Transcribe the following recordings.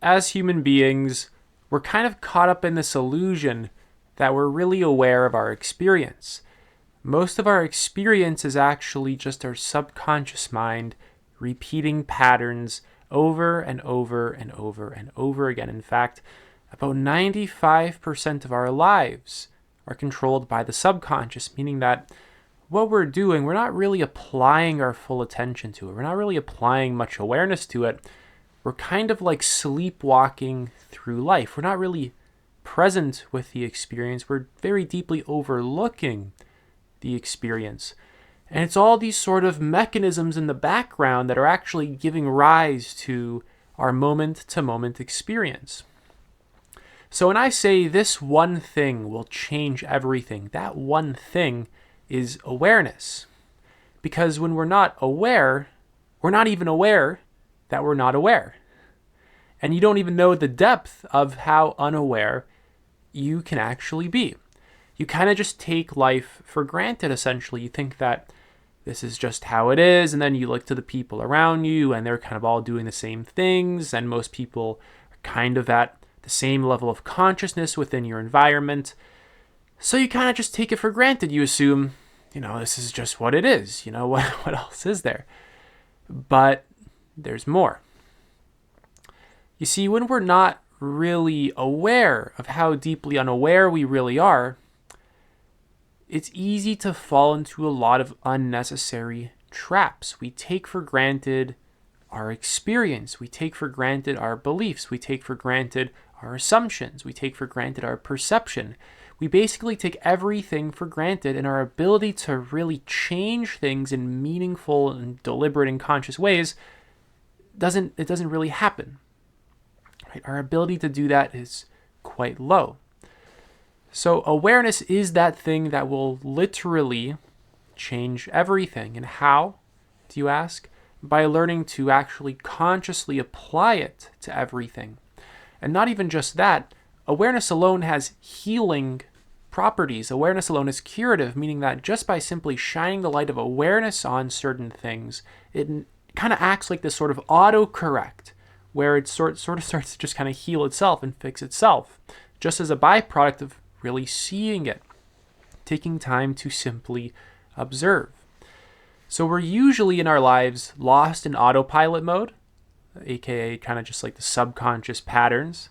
as human beings, we're kind of caught up in this illusion that we're really aware of our experience. Most of our experience is actually just our subconscious mind repeating patterns over and over and over and over again. In fact, about 95% of our lives are controlled by the subconscious, meaning that what we're doing, we're not really applying our full attention to it. We're not really applying much awareness to it. We're kind of like sleepwalking through life. We're not really present with the experience. We're very deeply overlooking the experience. And it's all these sort of mechanisms in the background that are actually giving rise to our moment-to-moment experience. So when I say this one thing will change everything, that one thing is awareness. Because when we're not aware, we're not even aware that we're not aware. And you don't even know the depth of how unaware you can actually be. You kind of just take life for granted, essentially. You think that this is just how it is, and then you look to the people around you, and they're kind of all doing the same things, and most people are kind of at the same level of consciousness within your environment. So you kind of just take it for granted. You assume, this is just what it is. What else is there? But there's more. You see, when we're not really aware of how deeply unaware we really are, it's easy to fall into a lot of unnecessary traps. We take for granted our experience. We take for granted our beliefs. We take for granted our assumptions. We take for granted our perception. We basically take everything for granted, and our ability to really change things in meaningful and deliberate and conscious ways doesn't really happen. Right? Our ability to do that is quite low. So awareness is that thing that will literally change everything. And how, do you ask? By learning to actually consciously apply it to everything. And not even just that, awareness alone has healing properties. Awareness alone is curative, meaning that just by simply shining the light of awareness on certain things, it kind of acts like this sort of autocorrect, where it sort of starts to just kind of heal itself and fix itself, just as a byproduct of really seeing it, taking time to simply observe. So we're usually in our lives lost in autopilot mode, aka kind of just like the subconscious patterns,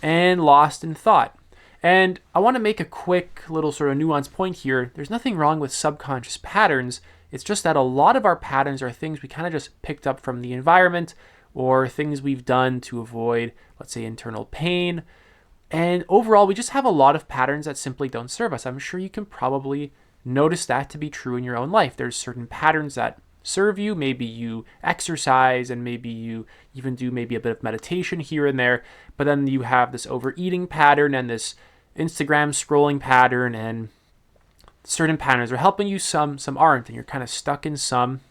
and lost in thought. And I want to make a quick little sort of nuanced point here. There's nothing wrong with subconscious patterns. It's just that a lot of our patterns are things we kind of just picked up from the environment, or things we've done to avoid, let's say, internal pain. And overall, we just have a lot of patterns that simply don't serve us. I'm sure you can probably notice that to be true in your own life. There's certain patterns that serve you. Maybe you exercise, and maybe you even do maybe a bit of meditation here and there. But then you have this overeating pattern and this Instagram scrolling pattern, and certain patterns are helping you, some aren't, and you're kind of stuck in some.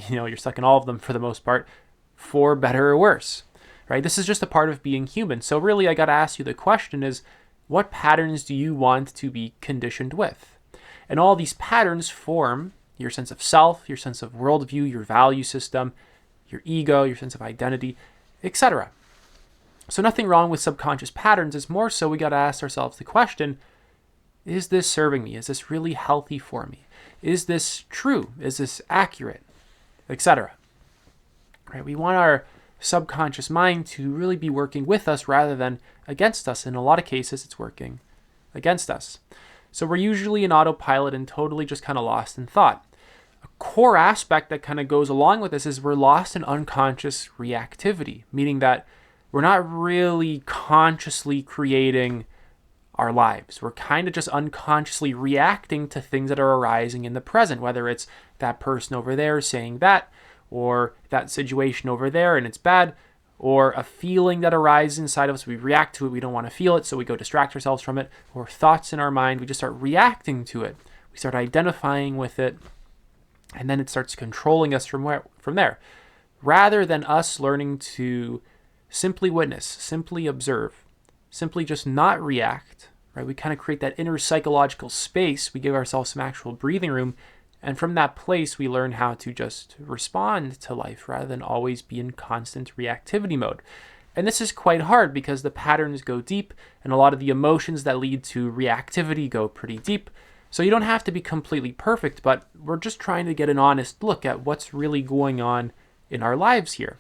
You're stuck in all of them for the most part, for better or worse. Right? This is just a part of being human. So really, I got to ask you the question is, what patterns do you want to be conditioned with? And all these patterns form your sense of self, your sense of worldview, your value system, your ego, your sense of identity, etc. So nothing wrong with subconscious patterns. It's more so we got to ask ourselves the question, is this serving me? Is this really healthy for me? Is this true? Is this accurate? Etc. Right? We want our subconscious mind to really be working with us rather than against us. In a lot of cases, it's working against us. So we're usually in autopilot and totally just kind of lost in thought. A core aspect that kind of goes along with this is we're lost in unconscious reactivity, meaning that we're not really consciously creating our lives. We're kind of just unconsciously reacting to things that are arising in the present, whether it's that person over there saying that, or that situation over there and it's bad, or a feeling that arises inside of us. We react to it. We don't want to feel it, so we go distract ourselves from it. Or thoughts in our mind, we just start reacting to it. We start identifying with it, and then it starts controlling us from there. Rather than us learning to simply witness, simply observe, simply just not react, right? We kind of create that inner psychological space. We give ourselves some actual breathing room. And from that place, we learn how to just respond to life rather than always be in constant reactivity mode. And this is quite hard because the patterns go deep and a lot of the emotions that lead to reactivity go pretty deep. So you don't have to be completely perfect, but we're just trying to get an honest look at what's really going on in our lives here.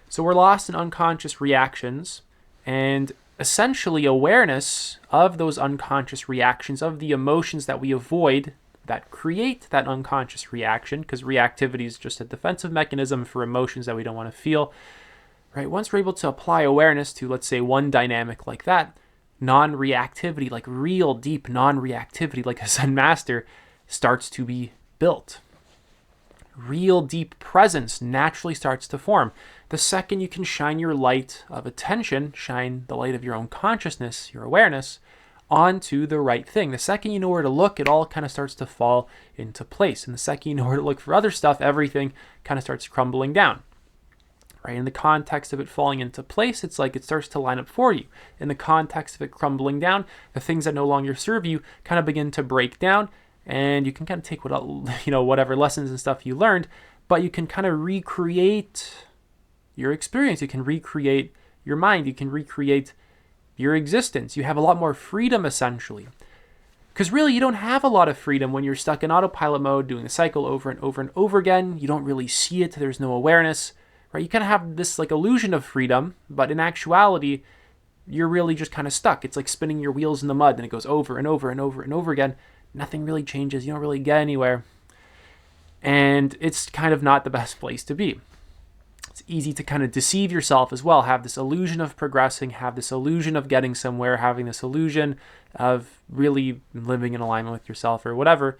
So we're lost in unconscious reactions, and essentially awareness of those unconscious reactions, of the emotions that we avoid that create that unconscious reaction, because reactivity is just a defensive mechanism for emotions that we don't want to feel, right? Once we're able to apply awareness to, let's say, one dynamic like that, non-reactivity, like real deep non-reactivity, like a Zen master, starts to be built. Real deep presence naturally starts to form. The second you can shine your light of attention, shine the light of your own consciousness, your awareness, onto the right thing. The second you know where to look, it all kind of starts to fall into place. And the second you know where to look for other stuff, everything kind of starts crumbling down. Right? In the context of it falling into place, it's like it starts to line up for you. In the context of it crumbling down, the things that no longer serve you kind of begin to break down, and you can kind of take whatever lessons and stuff you learned, but you can kind of recreate your experience. You can recreate your mind. You can recreate your existence. You have a lot more freedom, essentially. Because really, you don't have a lot of freedom when you're stuck in autopilot mode, doing the cycle over and over and over again. You don't really see it. There's no awareness. Right? You kind of have this like illusion of freedom, but in actuality, you're really just kind of stuck. It's like spinning your wheels in the mud, and it goes over and over and over and over again. Nothing really changes. You don't really get anywhere. And it's kind of not the best place to be. It's easy to kind of deceive yourself as well, have this illusion of progressing, have this illusion of getting somewhere, having this illusion of really living in alignment with yourself or whatever.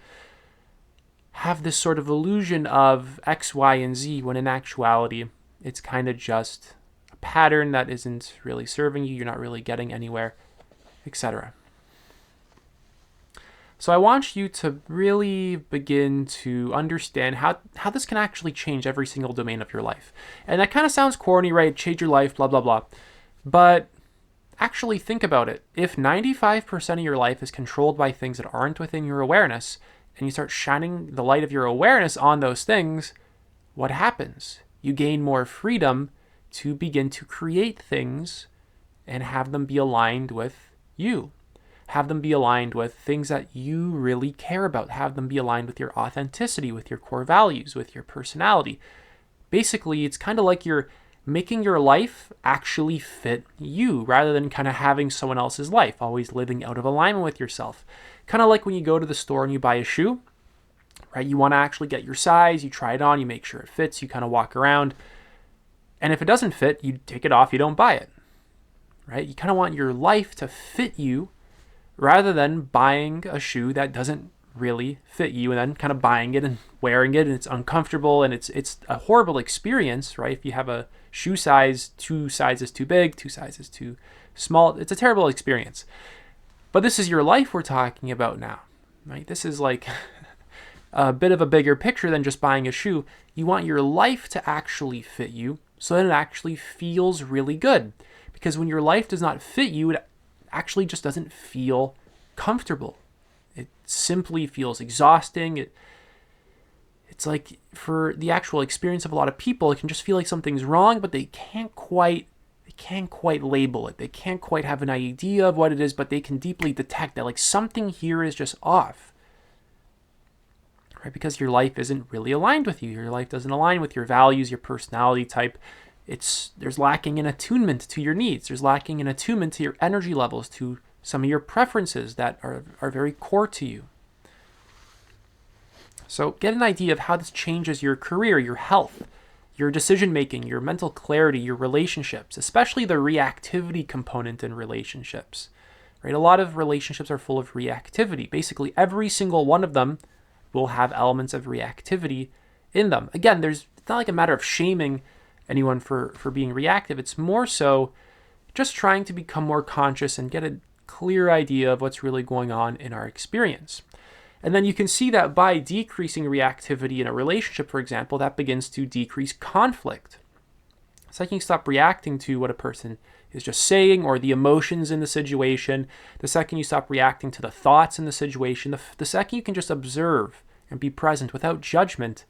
Have this sort of illusion of X, Y, and Z, when in actuality, it's kind of just a pattern that isn't really serving you. You're not really getting anywhere, etc. So I want you to really begin to understand how this can actually change every single domain of your life. And that kind of sounds corny, right? Change your life, blah, blah, blah. But actually think about it. If 95% of your life is controlled by things that aren't within your awareness, and you start shining the light of your awareness on those things, what happens? You gain more freedom to begin to create things and have them be aligned with you. Have them be aligned with things that you really care about. Have them be aligned with your authenticity, with your core values, with your personality. Basically, it's kind of like you're making your life actually fit you rather than kind of having someone else's life, always living out of alignment with yourself. Kind of like when you go to the store and you buy a shoe, right? You want to actually get your size, you try it on, you make sure it fits, you kind of walk around. And if it doesn't fit, you take it off, you don't buy it, right? You kind of want your life to fit you rather than buying a shoe that doesn't really fit you and then kind of buying it and wearing it and it's uncomfortable and it's a horrible experience, right? If you have a shoe size, 2 sizes too big, 2 sizes too small, it's a terrible experience. But this is your life we're talking about now, right? This is like a bit of a bigger picture than just buying a shoe. You want your life to actually fit you so that it actually feels really good. Because when your life does not fit you, it actually just doesn't feel comfortable. It simply feels exhausting. It's like for the actual experience of a lot of people, it can just feel like something's wrong, but they can't quite label it. They can't quite have an idea of what it is, but they can deeply detect that like something here is just off. Right? Because your life isn't really aligned with you. Your life doesn't align with your values, your personality type. There's lacking in attunement to your needs. There's lacking in attunement to your energy levels, to some of your preferences that are very core to you. So get an idea of how this changes your career, your health, your decision-making, your mental clarity, your relationships, especially the reactivity component in relationships. Right? A lot of relationships are full of reactivity. Basically, every single one of them will have elements of reactivity in them. Again, it's not like a matter of shaming anyone for being reactive. It's more so just trying to become more conscious and get a clear idea of what's really going on in our experience. And then you can see that by decreasing reactivity in a relationship, for example, that begins to decrease conflict. So you can stop reacting to what a person is just saying or the emotions in the situation. The second you stop reacting to the thoughts in the situation, the second you can just observe and be present without judgment,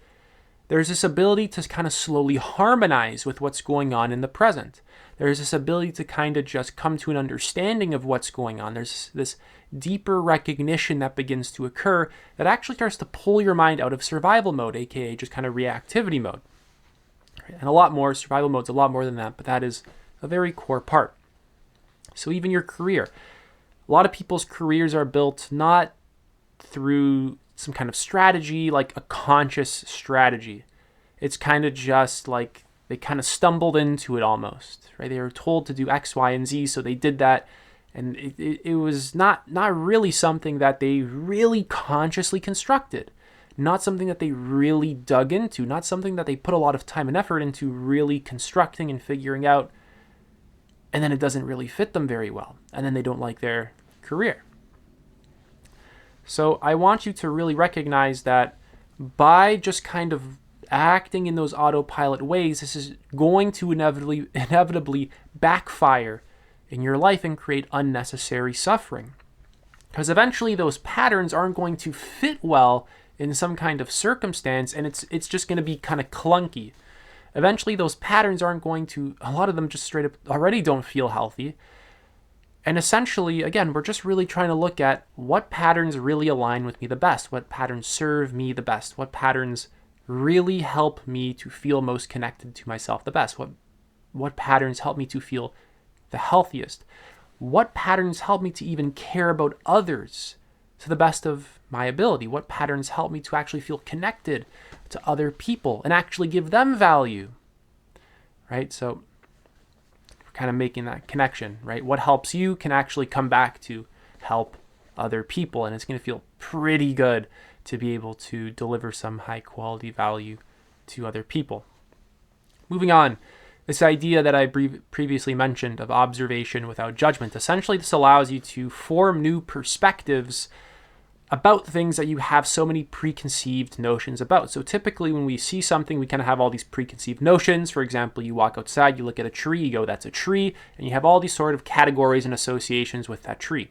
there's this ability to kind of slowly harmonize with what's going on in the present. There's this ability to kind of just come to an understanding of what's going on. There's this deeper recognition that begins to occur that actually starts to pull your mind out of survival mode, aka just kind of reactivity mode. And a lot more, survival mode's a lot more than that, but that is a very core part. So even your career. A lot of people's careers are built not through some kind of strategy, like a conscious strategy. It's kind of just like they kind of stumbled into it almost, right? They were told to do X, Y, and Z, so they did that. And it was not really something that they really consciously constructed, not something that they really dug into, not something that they put a lot of time and effort into really constructing and figuring out, and then it doesn't really fit them very well, and then they don't like their career. So I want you to really recognize that by just kind of acting in those autopilot ways, this is going to inevitably backfire in your life and create unnecessary suffering. Because eventually those patterns aren't going to fit well in some kind of circumstance, and it's just going to be kind of clunky. Eventually those patterns aren't going to, a lot of them just straight up already don't feel healthy. And essentially, again, we're just really trying to look at what patterns really align with me the best, what patterns serve me the best, what patterns really help me to feel most connected to myself the best, what patterns help me to feel the healthiest, what patterns help me to even care about others to the best of my ability, what patterns help me to actually feel connected to other people and actually give them value, right? So kind of making that connection, right? What helps you can actually come back to help other people, and it's going to feel pretty good to be able to deliver some high quality value to other people. Moving on, this idea that I previously mentioned of observation without judgment. Essentially, this allows you to form new perspectives about things that you have so many preconceived notions about. So typically when we see something, we kind of have all these preconceived notions. For example, you walk outside, you look at a tree, you go, that's a tree, and you have all these sort of categories and associations with that tree,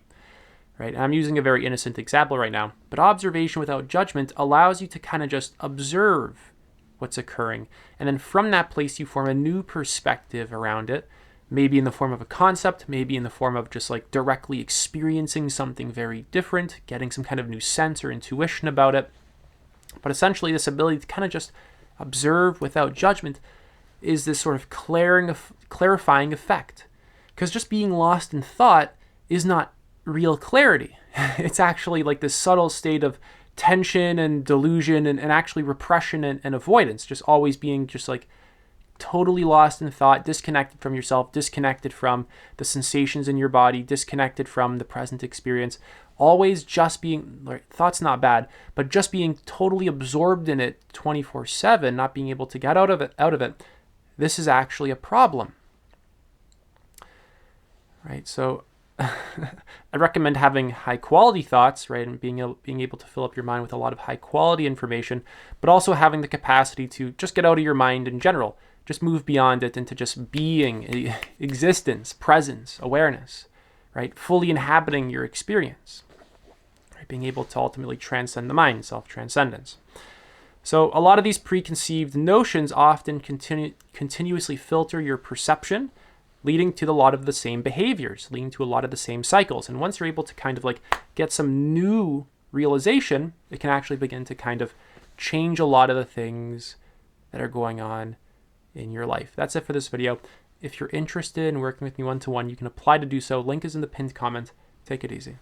right? And I'm using a very innocent example right now, but observation without judgment allows you to kind of just observe what's occurring. And then from that place, you form a new perspective around it, maybe in the form of a concept, maybe in the form of just like directly experiencing something very different, getting some kind of new sense or intuition about it. But essentially, this ability to kind of just observe without judgment is this sort of clarifying effect. Because just being lost in thought is not real clarity. It's actually like this subtle state of tension and delusion and actually repression and avoidance, just always being just like totally lost in thought, disconnected from yourself, disconnected from the sensations in your body, disconnected from the present experience, always just being, like, thought's not bad, but just being totally absorbed in it 24/7, not being able to get out of it, this is actually a problem. Right? So I recommend having high quality thoughts, right, and being able to fill up your mind with a lot of high quality information, but also having the capacity to just get out of your mind in general. Just move beyond it into just being, existence, presence, awareness, right? Fully inhabiting your experience, right? Being able to ultimately transcend the mind, self-transcendence. So a lot of these preconceived notions often continuously filter your perception, leading to a lot of the same behaviors, leading to a lot of the same cycles. And once you're able to kind of like get some new realization, it can actually begin to kind of change a lot of the things that are going on in your life. That's it for this video. If you're interested in working with me one-to-one, you can apply to do so. Link is in the pinned comment. Take it easy.